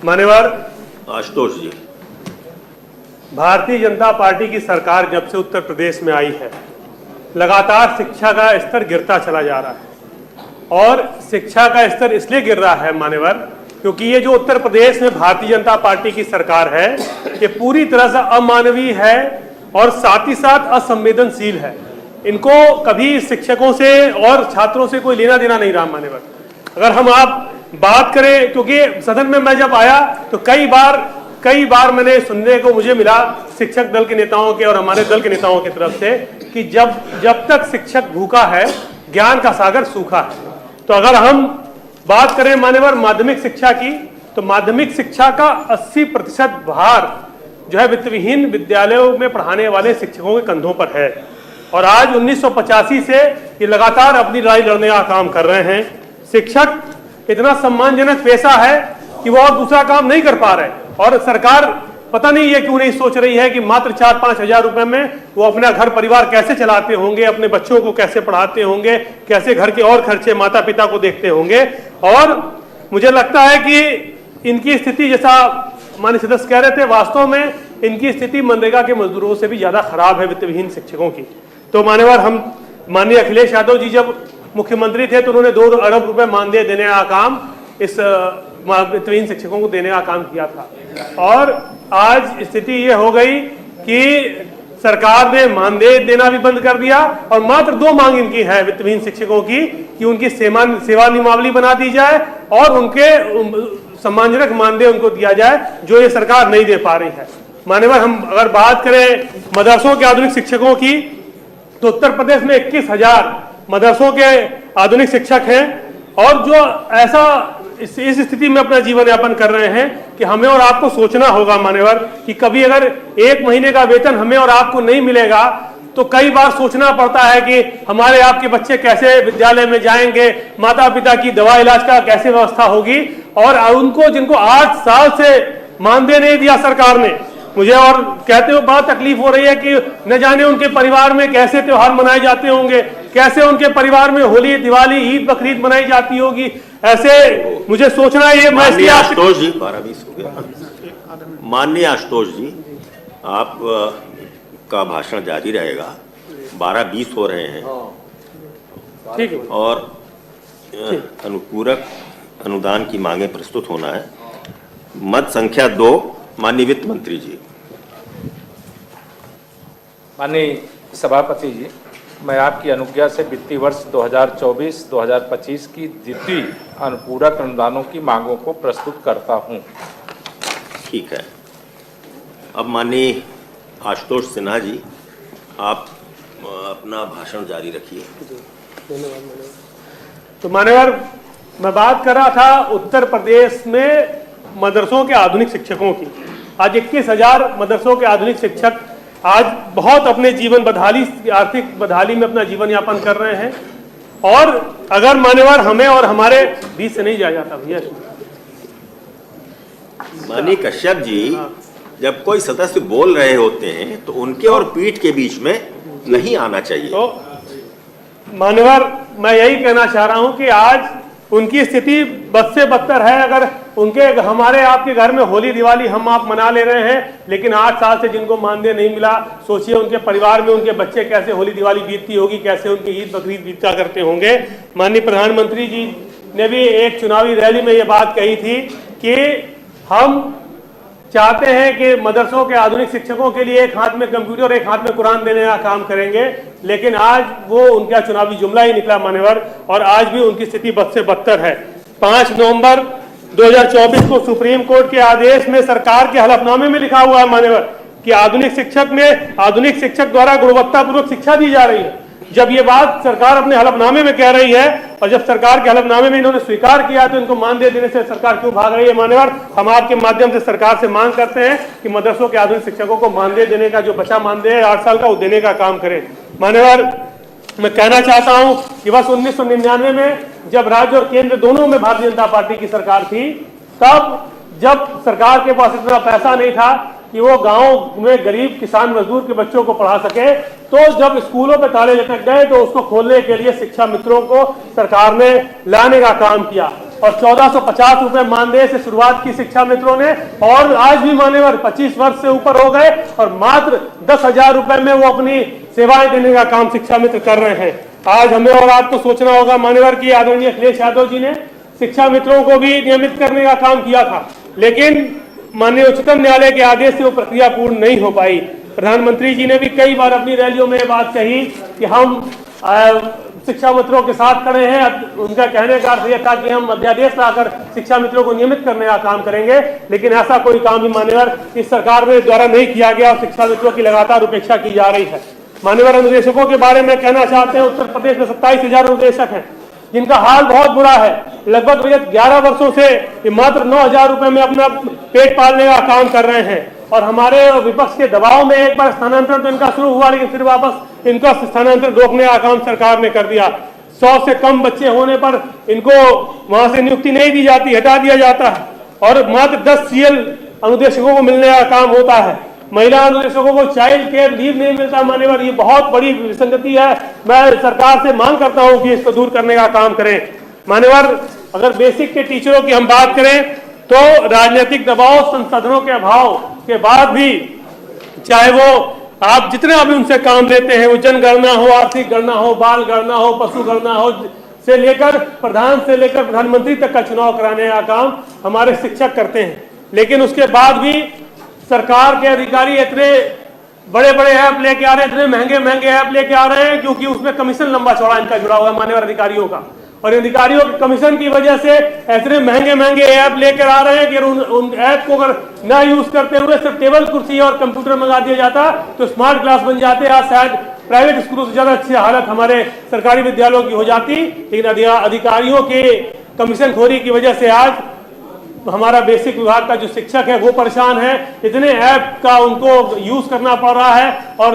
मान्यवर आशुतोष जी, भारतीय जनता पार्टी की सरकार जब से उत्तर प्रदेश में आई है, लगातार शिक्षा का स्तर गिरता चला जा रहा है। और शिक्षा का स्तर इसलिए गिर रहा है मान्यवर, क्योंकि ये जो उत्तर प्रदेश में भारतीय जनता पार्टी की सरकार है, ये पूरी तरह से अमानवीय है और साथ ही साथ असंवेदनशील है। इनको कभी शिक्षकों से और छात्रों से कोई लेना देना नहीं रहा मान्यवर। अगर हम आप बात करें, क्योंकि सदन में मैं जब आया तो कई बार मैंने सुनने को मुझे मिला शिक्षक दल के नेताओं के और हमारे दल के नेताओं की तरफ से कि जब तक शिक्षक भूखा है, ज्ञान का सागर सूखा है। तो अगर हम बात करें मान्यवर माध्यमिक शिक्षा की, तो माध्यमिक शिक्षा का 80% भार जो है वित्तविहीन विद्यालयों में पढ़ाने वाले शिक्षकों के कंधों पर है। और आज 1985 से ये लगातार अपनी लड़ाई लड़ने का काम कर रहे हैं। शिक्षक इतना सम्मानजनक पेशा है कि वो और दूसरा काम नहीं कर पा रहे, और सरकार पता नहीं ये क्यों नहीं सोच रही है कि मात्र 4-5 हजार रुपए में वो अपना घर परिवार कैसे चलाते होंगे, अपने बच्चों को कैसे पढ़ाते होंगे, कैसे घर के और खर्चे माता पिता को देखते होंगे। और मुझे लगता है कि इनकी स्थिति, जैसा माननीय सदस्य कह रहे थे, वास्तव में इनकी स्थिति मनरेगा के मजदूरों से भी ज्यादा खराब है, वित्तविहीन शिक्षकों की। तो मान्यवर, हम माननीय अखिलेश यादव जी जब मुख्यमंत्री थे तो उन्होंने 2 अरब रुपए मानदेय देने का काम इस वित्तविहीन शिक्षकों को देने का काम किया था। और आज स्थिति ये हो गई कि सरकार ने मानदेय देना भी बंद कर दिया, और मात्र 2 मांग इनकी है वित्तविहीन शिक्षकों की कि उनकी सेवा नियमावली बना दी जाए और उनके सम्मानजनक मानदेय उनको दिया जाए, जो ये सरकार नहीं दे पा रही है। मान्यवर, हम अगर बात करें मदरसों के आधुनिक शिक्षकों की, तो उत्तर प्रदेश में 21,000 मदरसों के आधुनिक शिक्षक हैं, और जो ऐसा इस स्थिति में अपना जीवन यापन कर रहे हैं कि हमें और आपको सोचना होगा मान्यवर कि कभी अगर 1 महीने का वेतन हमें और आपको नहीं मिलेगा तो कई बार सोचना पड़ता है कि हमारे आपके बच्चे कैसे विद्यालय में जाएंगे, माता पिता की दवा इलाज का कैसे व्यवस्था होगी। और उनको जिनको 8 साल से मानदेय नहीं दिया सरकार ने, मुझे और कहते हुए बहुत तकलीफ हो रही है कि न जाने उनके परिवार में कैसे त्योहार मनाए जाते होंगे, कैसे उनके परिवार में होली, दिवाली, ईद, बकरीद मनाई जाती होगी। ऐसे मुझे सोचना है। माननीय आशुतोष जी, 12-20 हो गया। माननीय आशुतोष जी, आप का भाषण जारी रहेगा। 12-20 हो रहे हैं, ठीक है। और अनुपूरक अनुदान की मांगे प्रस्तुत होना है। मत संख्या 2, माननीय वित्त मंत्री जी। माननीय सभापति जी, मैं आपकी अनुज्ञा से वित्तीय वर्ष 2024-2025 की द्वितीय अनुपूरक अनुदानों की मांगों को प्रस्तुत करता हूं। ठीक है। अब माननीय आशुतोष सिन्हा जी, आप अपना भाषण जारी रखिए। तो मान्यवर, मैं बात कर रहा था उत्तर प्रदेश में मदरसों के आधुनिक शिक्षकों की। आज 21,000 मदरसों के आधुनिक शिक्षक आज बहुत अपने जीवन बदहाली, आर्थिक बदहाली में अपना जीवन यापन कर रहे हैं। और अगर मान्यवर हमें और हमारे बीच से नहीं जाया जाता भैया। माननीय कश्यप जी, जब कोई सदस्य बोल रहे होते हैं तो उनके और पीठ के बीच में नहीं आना चाहिए। तो मान्यवर, मैं यही कहना चाह रहा हूं कि आज उनकी स्थिति बद से बदतर है। अगर उनके हमारे आपके घर में होली दिवाली हम आप मना ले रहे हैं, लेकिन 8 साल से जिनको मानदेय नहीं मिला, सोचिए उनके परिवार में उनके बच्चे कैसे होली दिवाली बीतती होगी, कैसे उनके ईद बकरीद बीता करते होंगे। माननीय प्रधानमंत्री जी ने भी एक चुनावी रैली में ये बात कही थी कि हम चाहते हैं कि मदरसों के आधुनिक शिक्षकों के लिए एक हाथ में कंप्यूटर एक हाथ में कुरान देने का काम करेंगे, लेकिन आज वो उनका चुनावी जुमला ही निकला मान्यवर, और आज भी उनकी स्थिति बद से बदतर है। 5 नवंबर 2024 को सुप्रीम कोर्ट के आदेश में सरकार के हलफनामे में लिखा हुआ है मान्यवर कि आधुनिक शिक्षक द्वारा गुणवत्तापूर्वक शिक्षा दी जा रही है। जब ये बात सरकार अपने हलफनामे में कह रही है, और जब सरकार के हलफनामे में इन्होंने स्वीकार किया, तो इनको मानदेय देने से सरकार क्यों भाग रही है मान्यवर? हम आपके माध्यम से सरकार से मांग करते हैं कि मदरसों के आधुनिक शिक्षकों को मानदेय देने का, जो बचा मानदेय है 8 साल का, वो देने का काम करें। मान्यवर, मैं कहना चाहता हूं कि वर्ष 1999 में जब राज्य और केंद्र दोनों में भारतीय जनता पार्टी की सरकार थी, तब जब सरकार के पास इतना पैसा नहीं था कि वो गांव में गरीब किसान मजदूर के बच्चों को पढ़ा सके, तो जब स्कूलों पे ताले लटक गए तो उसको खोलने के लिए शिक्षा मित्रों को सरकार ने लाने का काम किया। और 1450 रुपए मानदेय से शुरुआत की शिक्षा मित्रों ने, और आज भी मान्यवर 25 वर्ष से ऊपर हो गए और मात्र 10,000 रुपए में वो अपनी सेवाएं देने का काम शिक्षा मित्र कर रहे हैं। आज हमें और आपको सोचना होगा मान्यवर की आदरणीय अखिलेश यादव जी ने शिक्षा मित्रों को भी नियमित करने का काम किया था, लेकिन माननीय उच्चतम न्यायालय के आदेश से वो प्रक्रिया पूर्ण नहीं हो पाई। प्रधानमंत्री जी ने भी कई बार अपनी रैलियों में ये बात कही कि हम शिक्षा मित्रों के साथ खड़े हैं। उनका कहने का अर्थ यह था कि हम अध्यादेश लाकर शिक्षा मित्रों को नियमित करने का काम करेंगे, लेकिन ऐसा कोई काम भी मान्यवर इस सरकार के द्वारा नहीं किया गया और शिक्षा मित्रों की लगातार उपेक्षा की जा रही है। मान्यवर अनुदेशकों के बारे में कहना चाहते हैं, उत्तर प्रदेश में 27,000 अनुदेशक हैं जिनका हाल बहुत बुरा है। लगभग 11 वर्षों से ये मात्र 9,000 रुपए में अपना पेट पालने का काम कर रहे हैं, और हमारे विपक्ष के दबाव में एक बार स्थानांतरण तो इनका शुरू हुआ, लेकिन फिर वापस इनका स्थानांतरण रोकने का काम सरकार ने कर दिया। 100 से कम बच्चे होने पर इनको वहां से नियुक्ति नहीं दी जाती, हटा दिया जाता है, और मात्र 10 CL अनुदेशकों को मिलने का काम होता है। महिला अनुदेशकों को चाइल्ड केयर लीव नहीं मिलता मान्यवर, ये बहुत बड़ी विसंगति है। मैं सरकार से मांग करता हूं कि इसको दूर करने का काम करें। मान्यवर, अगर बेसिक के टीचरों की हम बात करें तो राजनीतिक दबाव, संसाधनों के अभाव के बाद भी, चाहे वो आप जितने अभी उनसे काम लेते हैं, वो जनगणना हो, आर्थिक गणना हो, बाल गणना हो, पशु गणना हो, से लेकर प्रधानमंत्री तक का चुनाव कराने का काम हमारे शिक्षक करते हैं, लेकिन उसके बाद भी सरकार के अधिकारी इतने बड़े बड़े ऐप लेके आ रहे हैं, इतने महंगे महंगे ऐप लेके आ रहे हैं, क्योंकि उसमें कमीशन लंबा चौड़ा इनका जुड़ा हुआ है मान्यवर अधिकारियों का, और अधिकारियों के कमीशन की वजह से इतने महंगे महंगे ऐप लेकर आ रहे हैं कि उन ऐप को अगर ना यूज करते हुए सिर्फ टेबल कुर्सी और कंप्यूटर मंगा दिया जाता तो स्मार्ट क्लास बन जाते। आज शायद प्राइवेट स्कूलों से ज्यादा अच्छी हालत हमारे सरकारी विद्यालयों की हो जाती, लेकिन अधिकारियों के कमीशन खोरी की वजह से आज हमारा बेसिक विभाग का जो शिक्षक है वो परेशान है। इतने ऐप का उनको यूज करना पड़ रहा है और